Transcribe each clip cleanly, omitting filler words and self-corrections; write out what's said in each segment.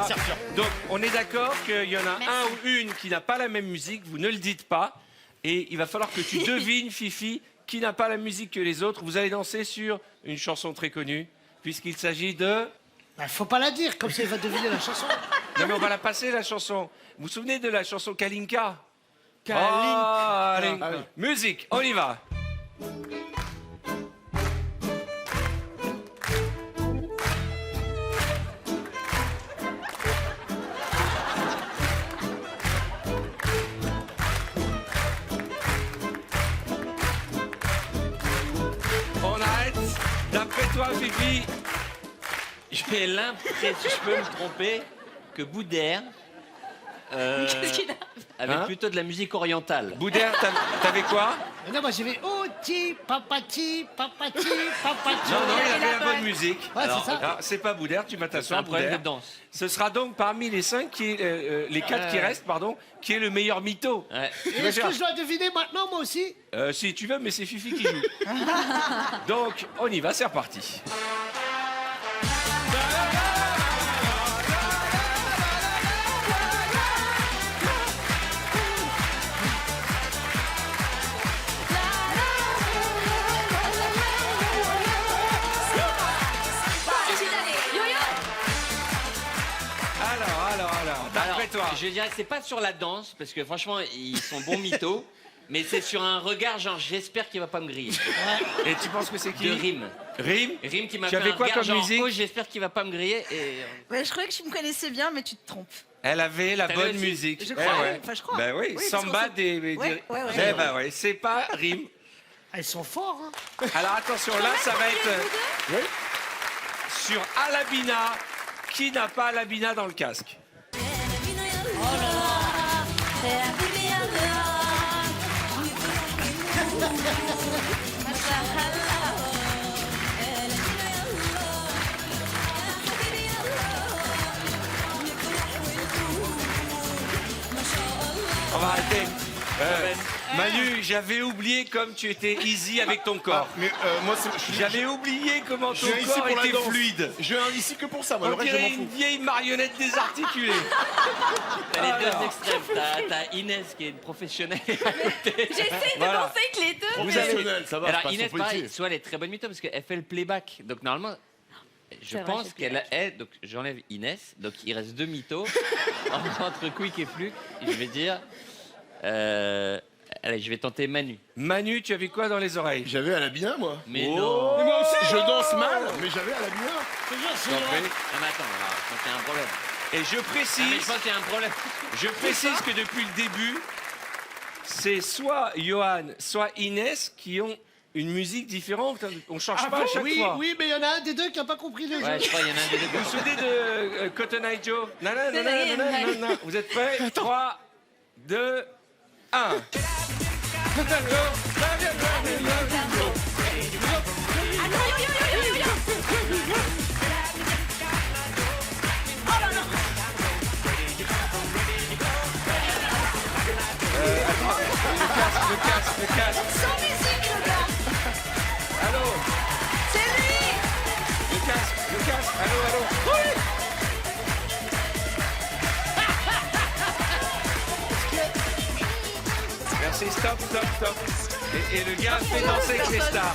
c'est sûr. Donc, on est d'accord qu'il y en a un ou une qui n'a pas la même musique, vous ne le dites pas. Et il va falloir que tu devines, Fifi, qui n'a pas la musique que les autres. Vous allez danser sur une chanson très connue, puisqu'il s'agit de... Bah, faut pas la dire, comme ça il va deviner la chanson. Non, mais on va la passer, la chanson. Vous vous souvenez de la chanson Kalinka? Kalinka. Allez, Ah oui. musique, on y va. On arrête. D'après toi, Fifi, J'ai l'impression, je peux me tromper, que Boudère avait Hein plutôt de la musique orientale. Boudère, t'avais quoi? Non, moi j'avais Oti, papati, papati, papati. Non, non, il avait la bonne musique. Ouais, Alors, c'est ça. Ah, c'est pas Boudère, tu C'est m'attends un problème Boudère. de danse. Ce sera donc parmi les 5 les 4 qui restent, pardon, qui est le meilleur mytho. Ouais. Et est-ce que je dois deviner maintenant, moi aussi? Si tu veux, mais c'est Fifi qui joue. Donc, on y va, c'est reparti. Alors, d'après toi. Je dirais que c'est pas sur la danse, parce que franchement, ils sont bons mythos, mais c'est sur un regard genre j'espère qu'il va pas me griller. Et tu penses que c'est qui? De Rime. Rime. Rime qui m'a Tu fait avais un quoi regard comme genre musique? oh, j'espère qu'il va pas me griller. Et... Ouais, je croyais que tu me connaissais bien, mais tu te trompes. Elle avait la T'avais bonne aussi musique. Je crois. ouais. Enfin, je crois. Ben oui, parce Samba qu'on s'est- des... Ouais. Eh ben ouais, c'est pas Rime. Ah, ils sont forts, hein. Alors attention, là, ça va être sur Alabina. Qui n'a pas Alabina dans le casque? On va arrêter. Manu, j'avais oublié comme tu étais easy avec ton corps. Mais moi, je J'avais oublié comment ton viens ici corps pour la était danse. fluide. Je viens ici que pour ça, moi. Le On reste, je dirait m'en une fous. vieille marionnette désarticulée. T'as les Alors. deux extrêmes. T'as Inès qui est une professionnelle. J'essaie de Voilà. danser avec les deux. Vous avez... Professionnel, ça va, Alors c'est pas Inès, son pareil, métier. soit elle est très bonne mytho parce qu'elle fait le playback. Donc normalement, je C'est vrai, pense j'ai qu'elle est. Donc j'enlève Inès. Donc il reste 2 mythos entre Quick et Fluke. Je vais dire. Allez, je vais tenter Manu. Manu, tu avais quoi dans les oreilles? J'avais à la bina, moi. Mais Oh. non. Mais moi aussi, je danse mal, mais j'avais à la bina. Non, mais attends, alors, je pense qu'il y a un problème. Et je Non, mais je précise, pense qu'il y a un problème. je précise que depuis le début, c'est soit Johan, soit Inès qui ont une musique différente. On change pas à chaque oui, fois. oui, mais il y en a un des deux qui n'a pas compris le Ouais, jeu. je crois qu'il y en a un des deux. Vous vous souvenez de Cotton Eye Joe? Non, non, non, non, non, non, non. Vous êtes prêts? 3, 2, 1. Le casque. Sans musique, le gars. Allô? C'est lui. Le casque. Allô? Merci, stop. Et le gars fait danser avec les stars.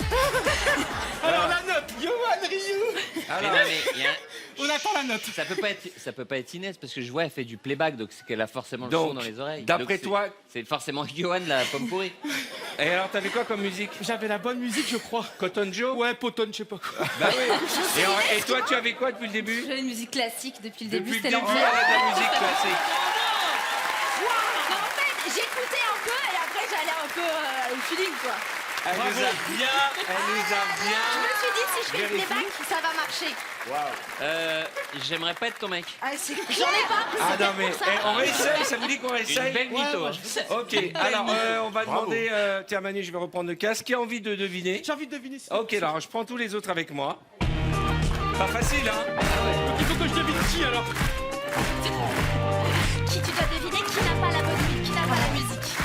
Alors la note, Johan Ryu. Alors, Mais non, mais il y a un- On attend la note. Ça peut pas être Inès parce que je vois elle fait du playback donc c'est qu'elle a forcément le Donc, son dans les oreilles. d'après Donc, c'est- toi- c'est forcément Johan la pomme pourrie. et alors, t'avais quoi comme musique? J'avais la bonne musique, je crois. Cotton Joe? Ouais, Potonne, je sais pas quoi. Bah oui. Et toi, tu avais quoi depuis le début? J'ai une musique classique depuis le début, Depuis le c'était début, l'enfer. elle a de la musique classique. Non, en fait, j'écoutais un peu et après j'allais un peu au feeling, quoi. Elle nous a bien, elle nous a Je bien. me suis dit, si je fais le Vérifie. playback, ça va marcher. J'aimerais pas être ton mec. Ah, j'en ai pas. Ah c'est non peut-être mais pour ça. on réessaye, ça vous dit qu'on Une réessaye? belle mytho. moi, hein. Ok, alors on va demander, tiens Manu, je vais reprendre le casque. Qui a envie de deviner? J'ai envie de deviner si. Ok, alors je prends tous les autres avec moi. Pas facile, hein? Il faut que je devine qui alors. Qui tu dois deviner qui n'a pas la bonne musique, qui n'a pas la musique.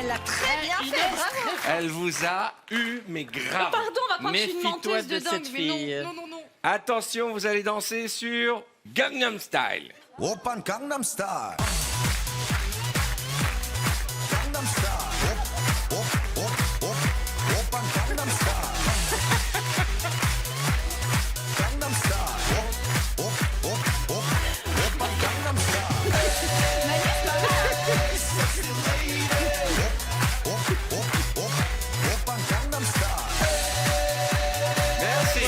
Elle l'a très bien fait, bravo. Elle vous a eu, mais grave. Pardon, on va croire que je suis une Méfie-toi menteuse de de dingue, cette mais non, fille. non, non, non. Attention, vous allez danser sur Gangnam Style. Oppan Gangnam Style. Gangnam Style. Oppan Gangnam Style. Gangnam Style. Oppan Gangnam Style. Oppan Gangnam Style. Merci.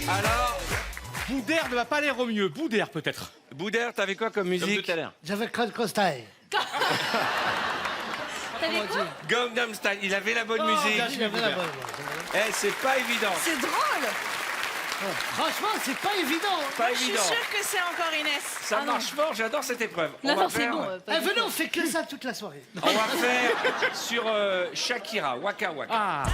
Alors, Boudère ne va pas aller au mieux. Boudère, peut-être. Boudère, t'avais quoi comme Comme musique? tout à l'heure. J'avais Code Costail. T'avais quoi? Gangnam Style, il avait la bonne musique. J'avais la bonne. Eh, c'est pas évident. C'est drôle. Franchement, c'est pas évident. Pas Je suis évident. sûre que c'est encore Inès. Ça marche fort, j'adore cette épreuve. Non, On va non, c'est faire- bon. Eh, venez, on fait que ça toute la soirée. On va faire sur Shakira, Waka Waka. Ah.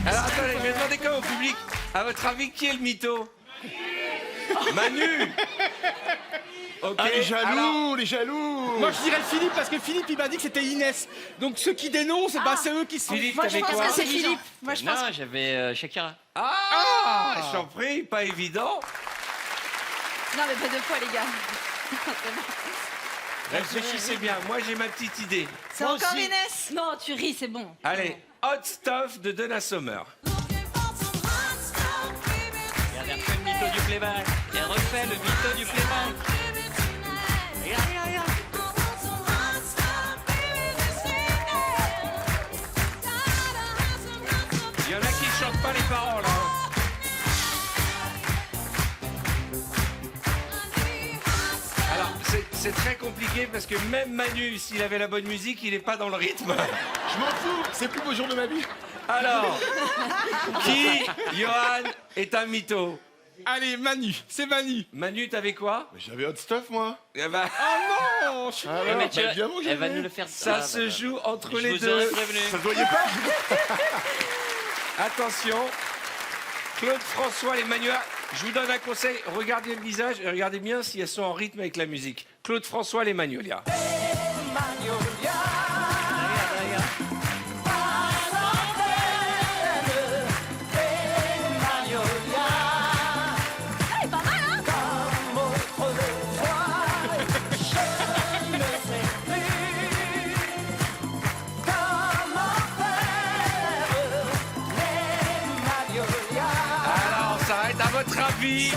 Alors attendez, je vais demander quand même au public, à votre avis, qui est le mytho? Manu. Ok. Ah, les alors, jaloux, les jaloux. Moi, je dirais Philippe parce que Philippe, il m'a dit que c'était Inès. Donc ceux qui dénoncent, bah, c'est eux qui sont. Philippe, Moi, je t'avais pense quoi? que c'est Philippe. Moi, je pense Non, j'avais Shakira. Ah, je t'en prie, pas évident. Non, mais pas deux fois, les gars. Réfléchissez bien, moi j'ai ma petite idée. c'est Moi encore aussi. Inès. Non, tu ris, c'est bon. Allez, Hot Stuff de Donna Summer. Il a refait le mytho du playback. Il a refait le mytho du playback. Regarde, regarde, regarde. Il y en a qui ne chantent pas les paroles. Hein. Alors, c'est très compliqué parce que même Manu, s'il avait la bonne musique, il n'est pas dans le rythme. Je m'en fous, c'est le plus beau jour de ma vie. Alors, qui, Johan, est un mytho? Allez, Manu, c'est Manu. Manu, t'avais quoi? Mais j'avais hot stuff, moi. Eh ben, Oh, je suis... Ah, Eh, ouais, mais tu bah, vois, évidemment que elle va j'avais. nous le faire. ça Ah, se voilà. joue entre Je les vous aurais deux. prévenu. Ça se voyait pas. Attention, Claude François, les Manuas. Je vous donne un conseil, regardez le visage et regardez bien si elles sont en rythme avec la musique. Claude François, les Magnolia. Ah, pas mal, hein? Alors, ça va être à votre avis,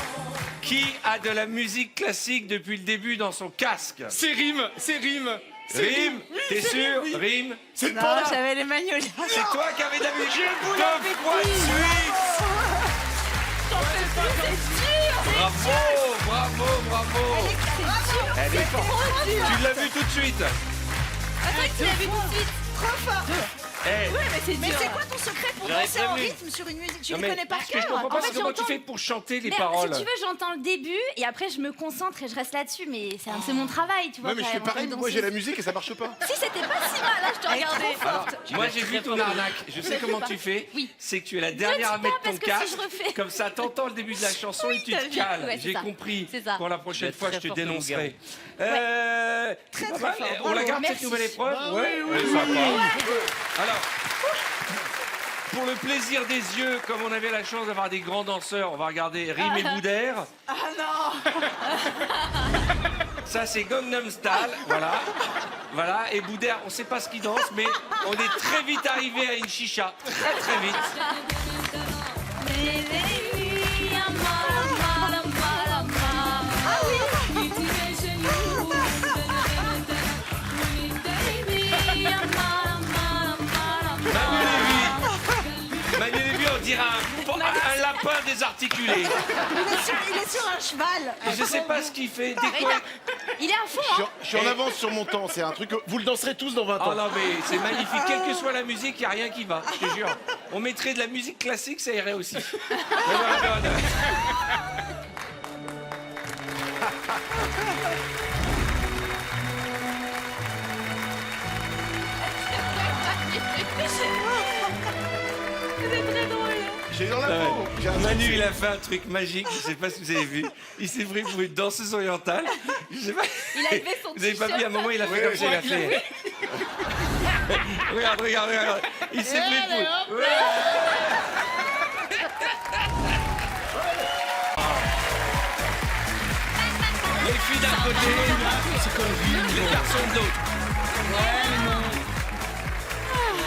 qui a de la musique classique depuis le début dans son casque? C'est Rime, c'est Rime. Rime, t'es sûr? Rime, C'est le Non, panda. j'avais les magnolias. c'est toi qui avais de la musique deux fois de suite. Bravo, bravo, bravo. Elle est forte. Tu l'as vu tout de suite. Attends, tu l'as vu tout de suite. Trop fort. Eh, Ouais, mais c'est Mais dur. c'est quoi ton secret pour J'aurais danser en prévenu. rythme sur une musique? Tu non, les mais connais par ce que je cœur. comprends pas, En c'est fait, comment tu j'entends- fais pour chanter les Mais, paroles. si tu veux, j'entends le début et après je me concentre et je reste là-dessus. Mais c'est mon travail, tu vois. Ouais, mais je quand fais même, en pareil, tant mais que moi j'ai la danseuse. musique et ça marche pas. Si, c'était pas si mal, là, je te Elle est regardais. trop forte. Moi j'ai vu ton arnaque, je sais comment tu fais. Oui. C'est que tu es la dis dernière à pas, mettre ton parce que si casque. je refais- Comme ça, t'entends le début de la chanson et tu t'as te vu. cales. Ouais, c'est J'ai ça. compris. C'est ça. Pour la prochaine Vous êtes fois, je très te forte, dénoncerai. Très, pas très mal. fort. On la garde cette Merci. nouvelle épreuve. Bah Ouais, oui, ouais, oui, sympa. Alors. Pour le plaisir des yeux, comme on avait la chance d'avoir des grands danseurs, on va regarder Rime et Boudère. Ah non. Ça, c'est Gangnam Style, voilà. Voilà, et Boudère, on sait pas ce qu'il danse, mais on est très vite arrivé à une chicha. Très, très vite. Manu Lévy, on dirait un lapin désarticulé. Il est sur un cheval. Et je sais pas ce qu'il fait. Dès qu'on- Il est à fond, hein. Je suis en avance sur mon temps, c'est un truc. Vous le danserez tous dans 20 Oh ans. non mais c'est magnifique, quelle que soit la musique, il n'y a rien qui va, je te jure. On mettrait de la musique classique, ça irait aussi. Voilà. C'est très drôle. J'ai dans la peau. J'ai un Manu, truc, il a fait un truc magique, je sais pas si vous avez vu. Il s'est pris pour une danseuse orientale. Je sais pas. Il a levé son Vous avez pas t-shirt. vu, à un moment, il a fait comme ça, il a fait. Regarde, regarde, regarde. Il s'est pris pour. Les filles d'un côté, les garçons de l'autre.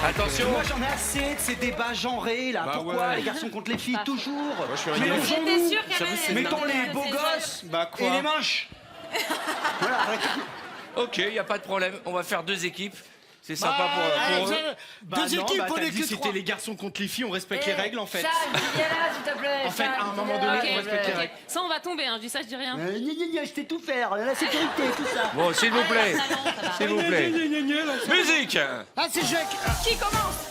Attention. Moi j'en ai assez de ces débats genrés là. Bah Pourquoi ouais. les garçons contre les filles toujours je suis J'étais sûre qu'il y avait... Mettons les beaux gosses Bah quoi et les moches. Voilà, arrêtez. Ok, il n'y a pas de problème. On va faire 2 équipes. C'est sympa pour eux. Deux équipes, on t'as est dit que c'était 3. les garçons contre les filles, on respecte les règles en fait. Charles, viens là, s'il te plaît. En fait, Charles, à un moment viens là. donné, on respecte les règles. Ça, on va tomber, hein. Je dis ça, je dis rien. Je sais tout faire, la sécurité, tout ça. Bon, s'il vous plaît. Salon, ça va. S'il vous plaît. Musique. Ah, c'est Jacques. Qui commence?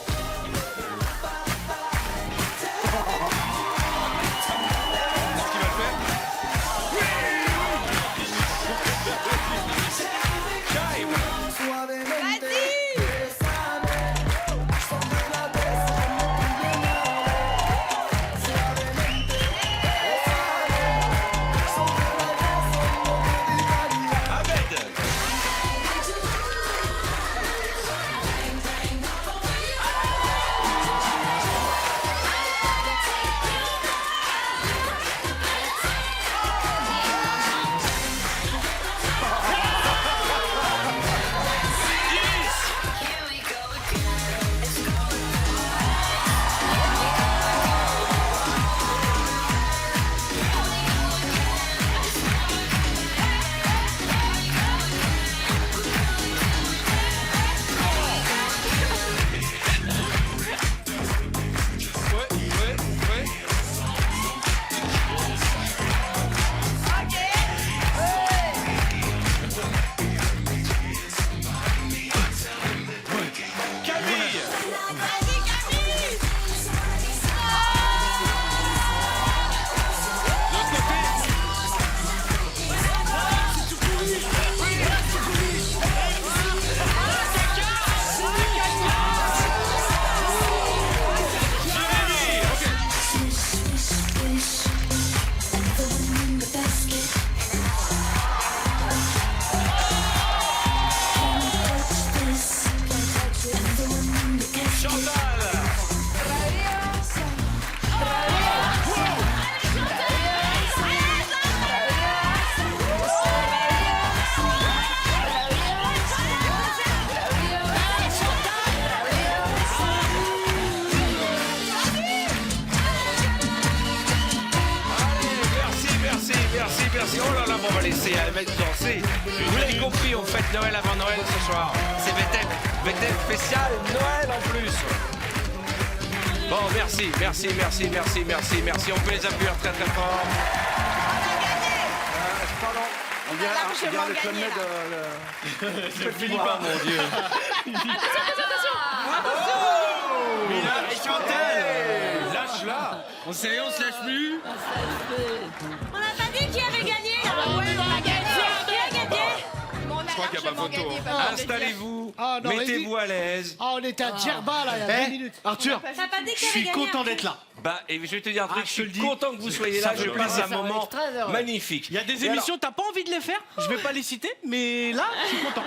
Merci. Oh là là, bon, on va laisser la mettre danser. Vous l'avez compris, on fête Noël avant Noël ce soir. C'est VTEP spécial Noël en plus. Bon, merci. On peut les applaudir très très fort. Pardon. On dirait le Club Med. Je ne finis pas, mon Dieu. Lâche-la. On se lâche plus. On n'a pas dit qui avait gagné. Ah ouais, on a gagné. Qui a gagné? Je crois qu'il n'y a pas photo. Installez-vous, Ah, non, mettez-vous à l'aise. Ah, on était à Djerba, là, il y a 2 minutes. Arthur, T'as pas dit qui je avait suis gagné? content d'être là. Bah, et je vais te dire un truc, je je te le suis dis. content que vous soyez là, Ça je me passe fait un moment extra heureux. magnifique. Il y a des émissions, t'as pas envie de les faire. Je vais pas les citer, mais là, je suis content.